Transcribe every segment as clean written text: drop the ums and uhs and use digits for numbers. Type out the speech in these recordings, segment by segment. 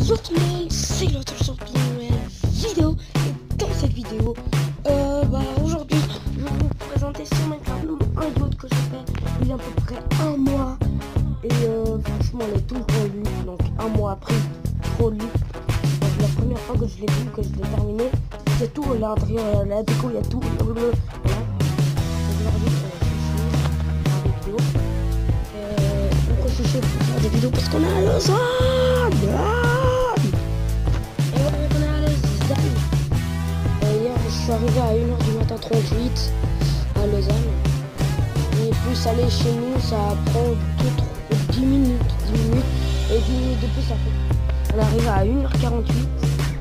Yo tout le monde, c'est l'autre sur une nouvelle vidéo. Et dans cette vidéo, aujourd'hui, je vais vous présenter sur Minecraft un yacht que j'ai fait il y a à peu près un mois. Et franchement, on est tout le temps lu. Donc un mois après, trop lu. Donc la première fois que je l'ai vu, que je l'ai terminé, c'est tout à l'intérieur, la déco, il y a tout. Voilà. Aujourd'hui, pourquoi je suis chaud pour faire des vidéos? Parce qu'on est à Lausanne. Et ouais, on est à Lausanne. Hier, je suis arrivé à 1h du matin 38 à Lausanne. Et plus aller chez nous, ça prend 10 minutes. Et 10 minutes de plus, ça fait. On est arrivé à 1h48.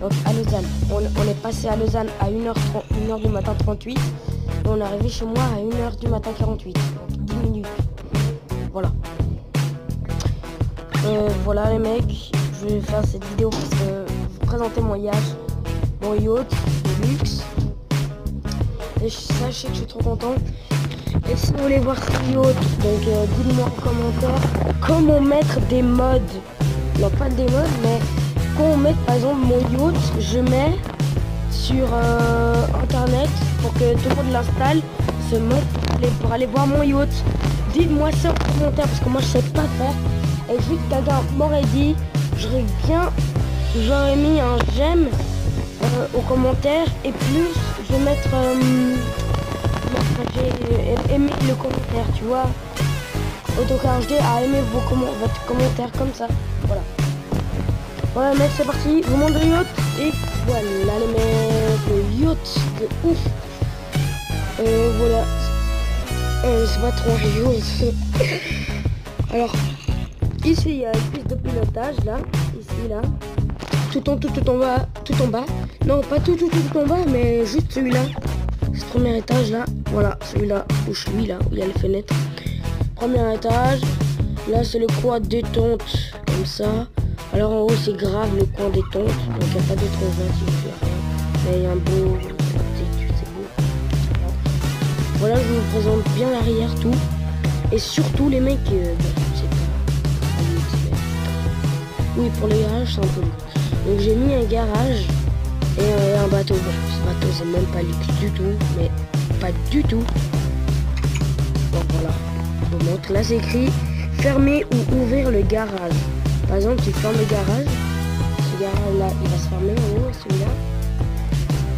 Donc à Lausanne. On est passé à Lausanne à 1h du matin 38. Et on est arrivé chez moi à 1h du matin 48. Donc 10 minutes. Voilà. Voilà les mecs, je vais faire cette vidéo parce que vous présenter mon yacht de luxe. Et sachez que je suis trop content. Et si vous voulez voir ce yacht, donc dites-moi en commentaire comment mettre des mods. Non, pas des mods, mais comment mettre par exemple mon yacht, je mets sur internet pour que tout le monde l'installe, ce mode pour aller voir mon yacht. Dites-moi ça en commentaire parce que moi je sais pas faire. Et vu que quelqu'un m'aurait dit, j'aurais mis un j'aime au commentaire et plus je vais mettre j'ai aimé le commentaire, tu vois. AutoCarHD a aimé votre commentaire comme ça. Voilà. Voilà mec, c'est parti, je vous montre le yacht. Et voilà les mecs, le yacht de ouf. Voilà. C'est pas trop un yacht. Alors ici il y a une piste de pilotage là, ici là, tout en bas, non pas tout en bas mais juste celui-là, ce premier étage là, voilà celui-là où je suis là, où il y a les fenêtres, premier étage, là c'est le coin détente comme ça, alors en haut c'est grave le coin détente, donc il n'y a pas de transvatif, mais il y a un beau, c'est beau, voilà je vous présente bien l'arrière tout, et surtout les mecs, oui, pour les garages, c'est un peu luxe. Donc j'ai mis un garage et un bateau. Bon, ce bateau, c'est même pas luxe du tout, mais pas du tout. Donc voilà, je vous montre. Là, c'est écrit fermer ou ouvrir le garage. Par exemple, tu fermes le garage. Ce garage-là, il va se fermer en haut, celui-là.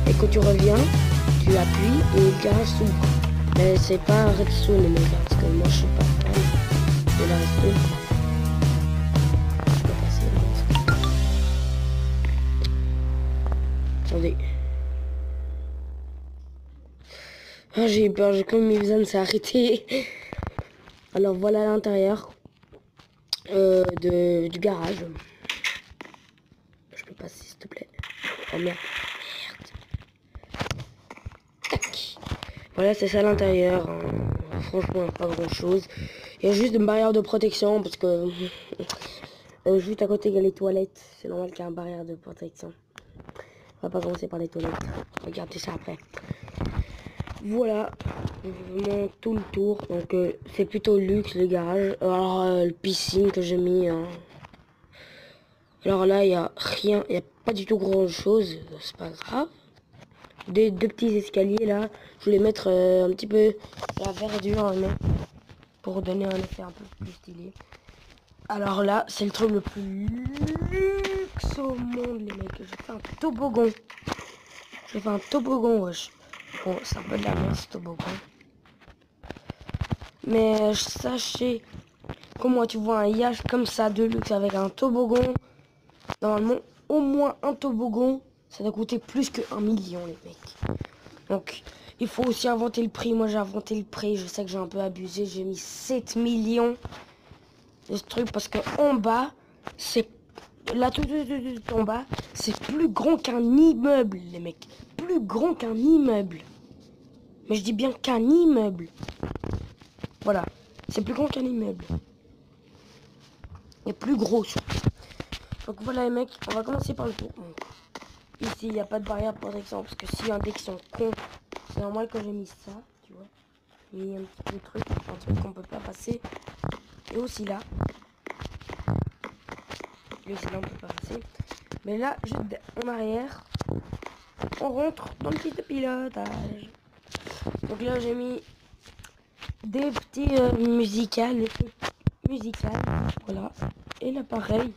Et quand tu reviens, tu appuies et le garage s'ouvre. Mais c'est pas redstone, les mecs, parce que moi, je suis pas fan de la redstone. Attendez. Ah, j'ai eu peur, j'ai comme mes besoin s'est arrêté. Alors voilà l'intérieur du garage. Je peux passer s'il te plaît. Oh merde. Tac. Voilà, c'est ça l'intérieur. Franchement, pas grand chose. Il y a juste une barrière de protection parce que juste à côté il y a les toilettes. C'est normal qu'il y ait une barrière de protection. On va pas commencer par les toilettes. Regardez ça après. Voilà, vraiment tout le tour. Donc c'est plutôt luxe le garage. Alors le piscine que j'ai mis. Alors là il y a rien, il n'y a pas du tout grand chose. C'est pas grave. Deux petits escaliers là. Je voulais mettre un petit peu la verdure pour donner un effet un peu plus stylé. Alors là c'est le truc le plus luxe au monde les mecs. J'ai fait un toboggan. Wesh. Bon, c'est un peu de la merde ce toboggan. Mais sachez, comment tu vois un yacht comme ça de luxe avec un toboggan, normalement, au moins un toboggan, ça doit coûter plus que 1 million les mecs. Donc, il faut aussi inventer le prix. Moi, j'ai inventé le prix. Je sais que j'ai un peu abusé. J'ai mis 7 millions de ce truc parce que en bas, c'est... Là, tout en bas, c'est plus grand qu'un immeuble, les mecs. Plus grand qu'un immeuble. Mais je dis bien qu'un immeuble. Voilà. C'est plus grand qu'un immeuble. Et plus gros surtout. Donc voilà les mecs, on va commencer par le tour. Ici, il n'y a pas de barrière de protection. Parce que si un deck sont cons, c'est normal que j'ai mis ça. Tu vois. J'ai mis un petit peu de truc. Un truc qu'on peut pas passer. Et aussi là. Lui, c'est là, on peut pas passer. Mais là, juste en arrière, on rentre dans le kit de pilotage. Donc là, j'ai mis des petits musicales, voilà. Et là, pareil.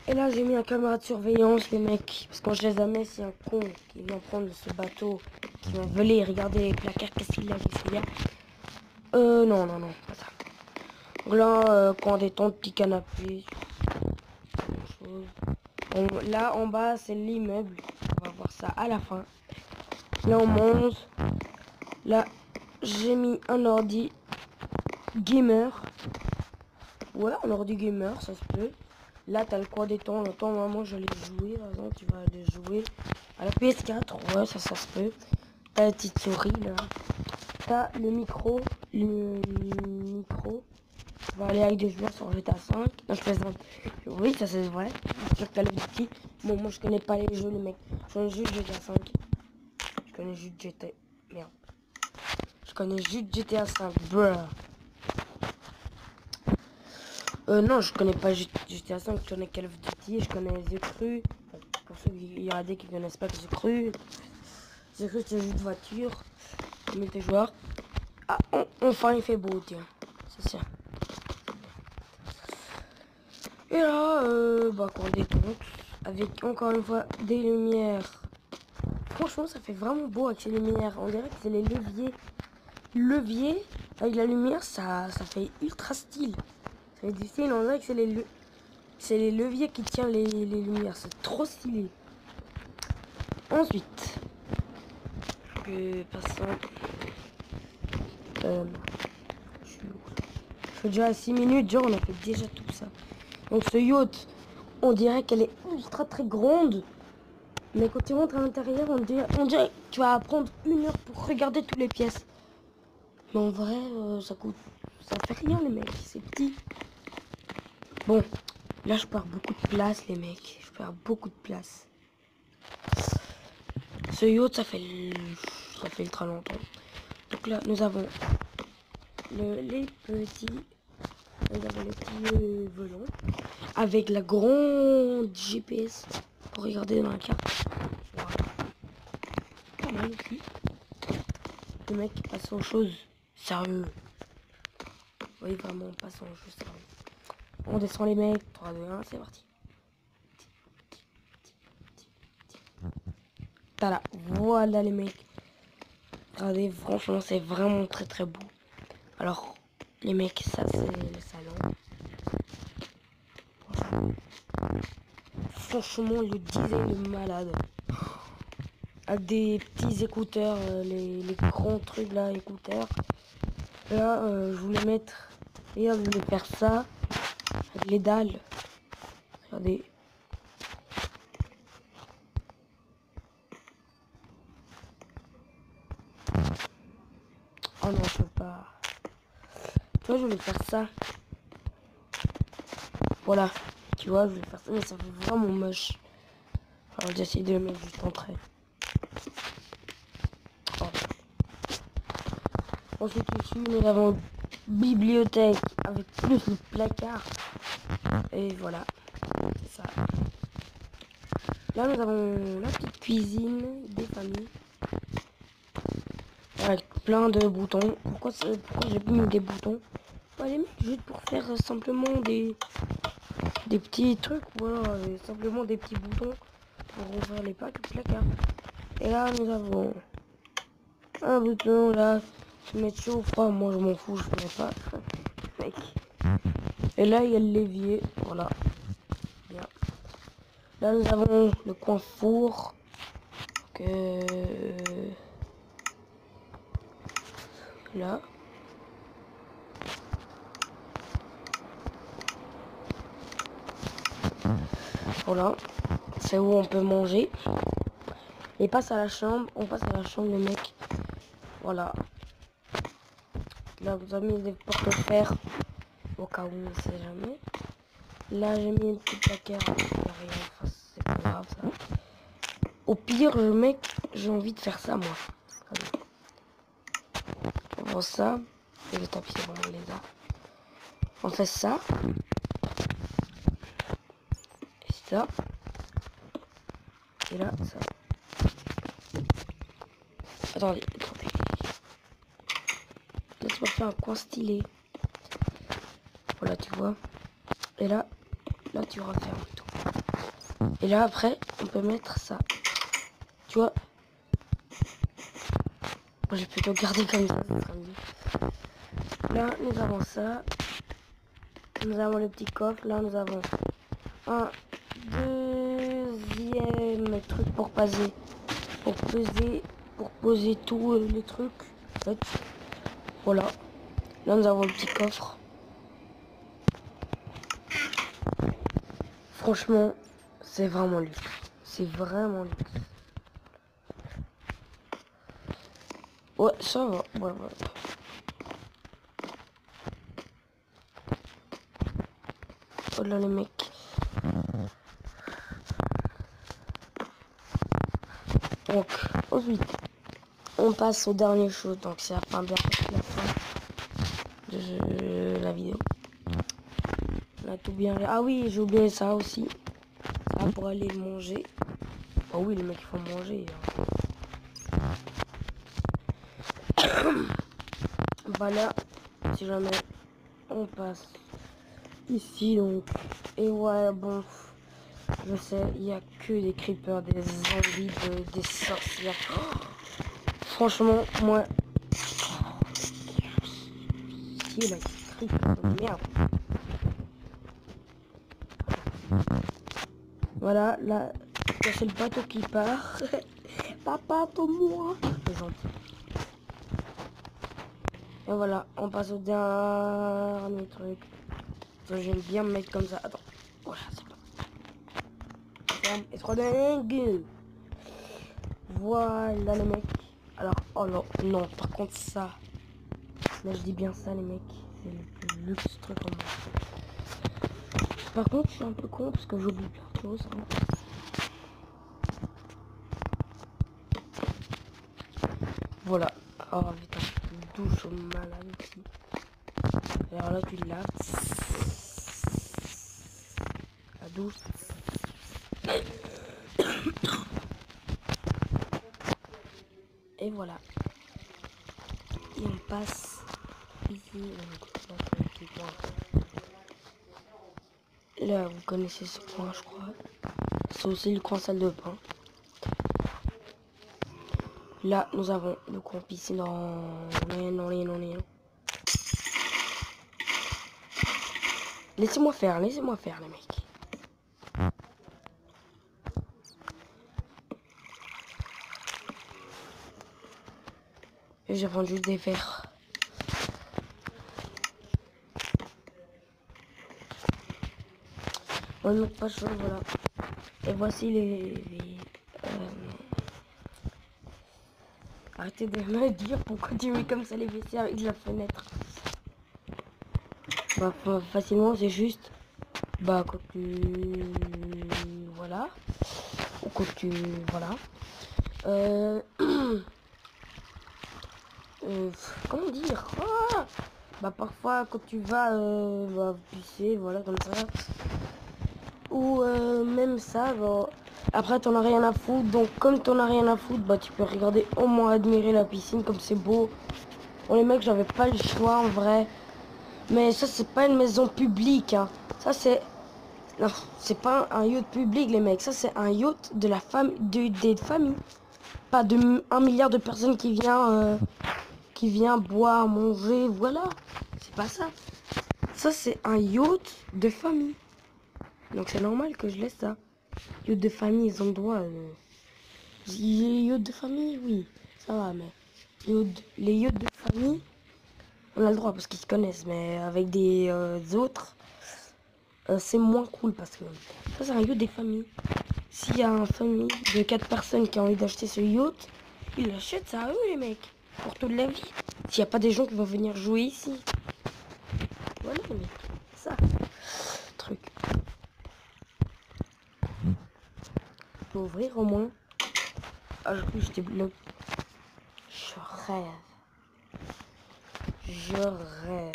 Et là, j'ai mis un caméra de surveillance, les mecs. Parce qu'on sait jamais si un con qui vient prendre ce bateau, qui va voler, regarder les placards, qu'est-ce qu'il y a. Non, pas ça. Donc là, quand on détend, petit canapé. Là, en bas, c'est l'immeuble. On va voir ça à la fin. Là, on monte. Là, j'ai mis un ordi gamer. Ouais, un ordi gamer, ça se peut. Là, t'as le quoi des temps. Attends, moi, je l'ai joué. Par exemple, tu vas aller jouer à la PS4. Ouais, ça se peut. T'as la petite souris, là. T'as le micro. Le micro. Tu vas aller avec des joueurs sur GTA 5. Non, je plaisante. Oui, ça c'est vrai. Sur Call of Duty. Bon, moi, je connais pas les jeux, les mecs. Je connais juste GTA 5. Je connais juste GTA... Merde. Je connais juste GTA 5. Bruh. Non, je connais pas GTA 5, je connais Call of Duty, je connais The Crew. Pour ceux qui y a des qui connaissent pas The Crew. The Crew, c'est un jeu de voiture. Multijoueur. Ah, enfin il fait beau, tiens. C'est ça. Et là, bah, quand on détente, avec encore une fois des lumières. Franchement, ça fait vraiment beau avec ces lumières. On dirait que c'est les leviers. Levier, avec la lumière, ça fait ultra style. Ça fait du style, on dirait que c'est les leviers qui tiennent les lumières. C'est trop stylé. Ensuite, passons. Je suis déjà à 6 minutes, genre on a fait déjà tout ça. Donc ce yacht, on dirait qu'elle est ultra très grande. Mais quand tu rentres à l'intérieur, on dirait que tu vas prendre 1 heure pour regarder toutes les pièces. Mais en vrai, ça fait rien les mecs, c'est petit. Bon, là je perds beaucoup de place les mecs, je perds beaucoup de place. Ce yacht, ça fait ultra longtemps. Donc là, nous avons les petits volants avec la grande GPS pour regarder dans la carte. Voilà. Pas mal aussi. Le mec passe aux choses sérieux. Oui, vraiment, on passe aux choses sérieux. On descend les mecs. 3, 2, 1, c'est parti. Voilà les mecs. Regardez, franchement, c'est vraiment très très beau. Alors, les mecs, ça c'est le salon. Franchement, le design est malade. Avec des petits écouteurs, les grands trucs là, écouteurs. Là, je voulais mettre... Regarde, je voulais faire ça. Avec les dalles. Regardez. Oh non, je peux pas. Tu vois, je voulais faire ça. Voilà. Tu vois, je voulais faire ça, mais ça fait vraiment moche. Alors, j'essaie de le mettre juste en trait. Oh. Ensuite, ici, nous avons bibliothèque avec plus de placards. Et voilà. C'est ça. Là, nous avons la petite cuisine des familles. Avec plein de boutons. Pourquoi j'ai mis des boutons? Bah, les mettre juste pour faire simplement des petits trucs. Voilà, simplement des petits boutons pour ouvrir les placards. Et là, nous avons un bouton là. Se mettre chaud ou froid. Moi, je m'en fous, je ne mets pas. Mec. Et là, il y a le levier. Voilà. Bien. Là, nous avons le coin four. Là. Voilà. C'est où on peut manger. Et passe à la chambre. On passe à la chambre, les mecs. Voilà. Là, vous avez mis des porte-fer. Au cas où, on ne sait jamais. Là, j'ai mis un petit placard. Il n'y a rien. Enfin, c'est pas grave, ça. Au pire, mec, j'ai envie de faire ça, moi. Allez. On prend ça. Et le tapis, bon, on les a. On fait ça. ça. Et là, ça. Attendez. Laisse-moi faire un coin stylé. Voilà, tu vois. Et là tu refermes tout. Et là, après, on peut mettre ça. Tu vois. Moi, j'ai plutôt gardé comme ça sera mieux. Là, nous avons ça. Nous avons le petit coffre. Là, nous avons un deuxième truc pour poser. Pour poser tous les trucs. En fait. Voilà. Là, nous avons le petit coffre. Franchement, c'est vraiment luxe. C'est vraiment luxe. Ouais, ça va. Ouais. Oh là, les mecs. Donc, ensuite, on passe aux dernières choses. Donc, c'est la fin de la vidéo. On a tout bien. Ah oui, j'ai oublié ça aussi. Ça pour aller manger. Oh oui, les mecs, il faut manger. Voilà, si jamais on passe ici, donc. Et ouais, bon, je sais, il n'y a que des creepers, des zombies, des sorcières. Oh, franchement, moi. Si, là, creepers, merde. Voilà, là, c'est le bateau qui part. Papa, moi. C'est gentil. Et voilà, on passe au dernier truc. J'aime bien me mettre comme ça. Attends. Voilà, c'est bon. Ferme et trop dingue. Voilà les mecs. Alors, oh non, non, par contre ça. Là je dis bien ça les mecs. C'est le plus luxe truc en monde. Par contre je suis un peu con parce que j'oublie plein de choses. Hein. Voilà. Oh putain, douche au malade ici. Alors là tu laves. La douche. Et voilà. Et on passe ici. Là vous connaissez ce coin je crois. C'est aussi le coin salle de bain. Là, nous avons le coin piscine dans rien. Laissez-moi faire, les mecs. Et j'ai vendu des verres. On n'a pas chaud, voilà. Et voici les arrêtez de me dire pourquoi tu mets comme ça les WC avec la fenêtre. Bah, facilement, c'est juste. Bah, quand tu. Voilà. Ou quand tu. Voilà. Comment dire bah, parfois, quand tu vas bah, pisser, voilà, comme ça. Ou même ça, bah, après, t'en as rien à foutre. Donc, comme t'en as rien à foutre, bah, tu peux regarder au moins admirer la piscine, comme c'est beau. Bon, les mecs, j'avais pas le choix, en vrai. Mais ça, c'est pas une maison publique, hein. Ça, c'est... Non, c'est pas un yacht public, les mecs. Ça, c'est un yacht de la famille, des familles. Pas de 1 milliard de personnes qui vient boire, manger, voilà. C'est pas ça. Ça, c'est un yacht de famille. Donc, c'est normal que je laisse ça. Yacht de famille, ils ont le droit. Yacht de famille, oui. Ça va, mais... les yachts de famille, on a le droit parce qu'ils se connaissent. Mais avec des autres... c'est moins cool parce que ça c'est un yacht des familles. S'il y a une famille de 4 personnes qui a envie d'acheter ce yacht, ils l'achètent ça à eux les mecs. Pour toute la vie. S'il n'y a pas des gens qui vont venir jouer ici. Voilà les mecs. Ça. Truc. Je peux ouvrir au moins. Ah je débloque. Je rêve. Je rêve.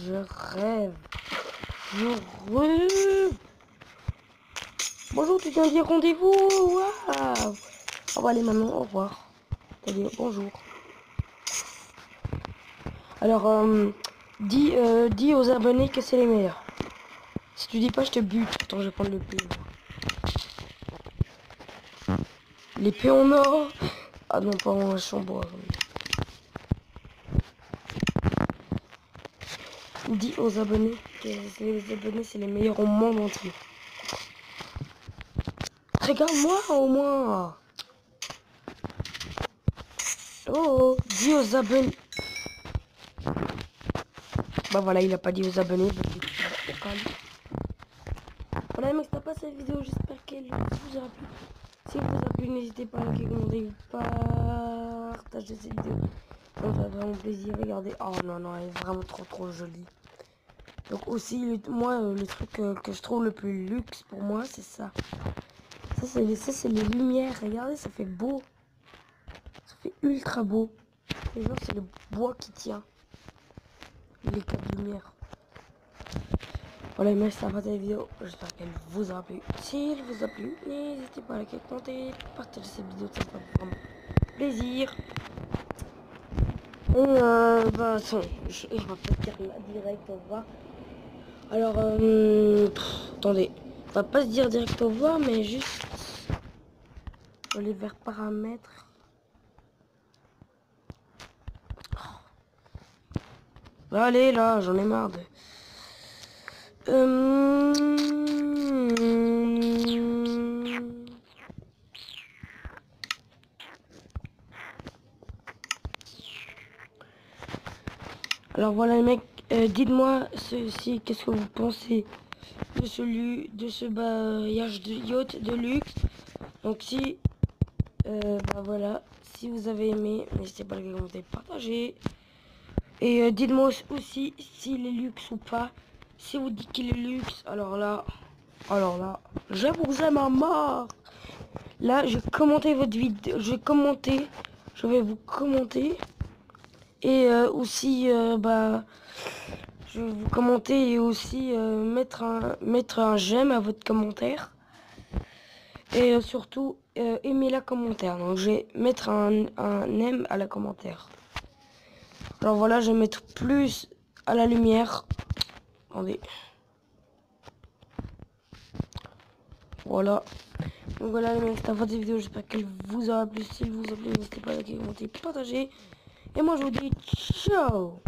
Je rêve. Je rêve. Bonjour, tu viens dire rendez-vous. Waouh. On va aller maintenant, au revoir. T'as dit bonjour. Alors, dis aux abonnés que c'est les meilleurs. Si tu dis pas, je te bute. Attends, je vais prendre le P. L'épée en or. Ah non, pas en chambre. Dis aux abonnés que les abonnés, c'est les meilleurs au monde entier. Regarde-moi au moins. Oh, dis aux abonnés. Bah voilà, il a pas dit aux abonnés. Voilà mec, t'as pas cette vidéo, j'espère qu'elle vous aura plu. Si elle vous a plu, n'hésitez pas à liker, commenter, partager cette vidéo. Ça me fait vraiment plaisir, regardez. Oh non, non, elle est vraiment trop jolie. Donc aussi, moi, le truc que je trouve le plus luxe pour moi, c'est ça. Ça, c'est les lumières, regardez, ça fait beau. Ça fait ultra beau. Et genre, c'est le bois qui tient. Les quatre lumières. Voilà, mais ça va cette vidéo. J'espère qu'elle vous aura plu. Si elle vous a plu, n'hésitez pas à liker, commenter, partager cette vidéo. Ça me fait vraiment plaisir. Et bah, attends, je vais pas dire là direct au revoir. Alors, attendez. On va pas se dire direct au revoir, mais juste aller vers paramètres. Allez, là, j'en ai marre de... Alors voilà les mecs, dites-moi ceci, qu'est-ce que vous pensez de ce voyage de yacht de luxe. Donc si, bah voilà, si vous avez aimé, n'hésitez pas à le commenter, partager. Et dites-moi aussi s'il est luxe ou pas. Si vous dites qu'il est luxe, alors là, je vous aime à mort. Là, je vais commenter votre vidéo, je vais vous commenter. Et aussi, bah, je vais vous commenter et aussi mettre un j'aime à votre commentaire. Et surtout, aimer la commentaire. Donc, je vais mettre un aime à la commentaire. Alors voilà, je vais mettre plus à la lumière. Attendez. Voilà. Donc voilà les mecs, c'était la fin de cette vidéo. J'espère qu'elle vous aura plu. Si vous a plu, n'hésitez pas à liker, commenter, partager. Et moi je vous dis ciao.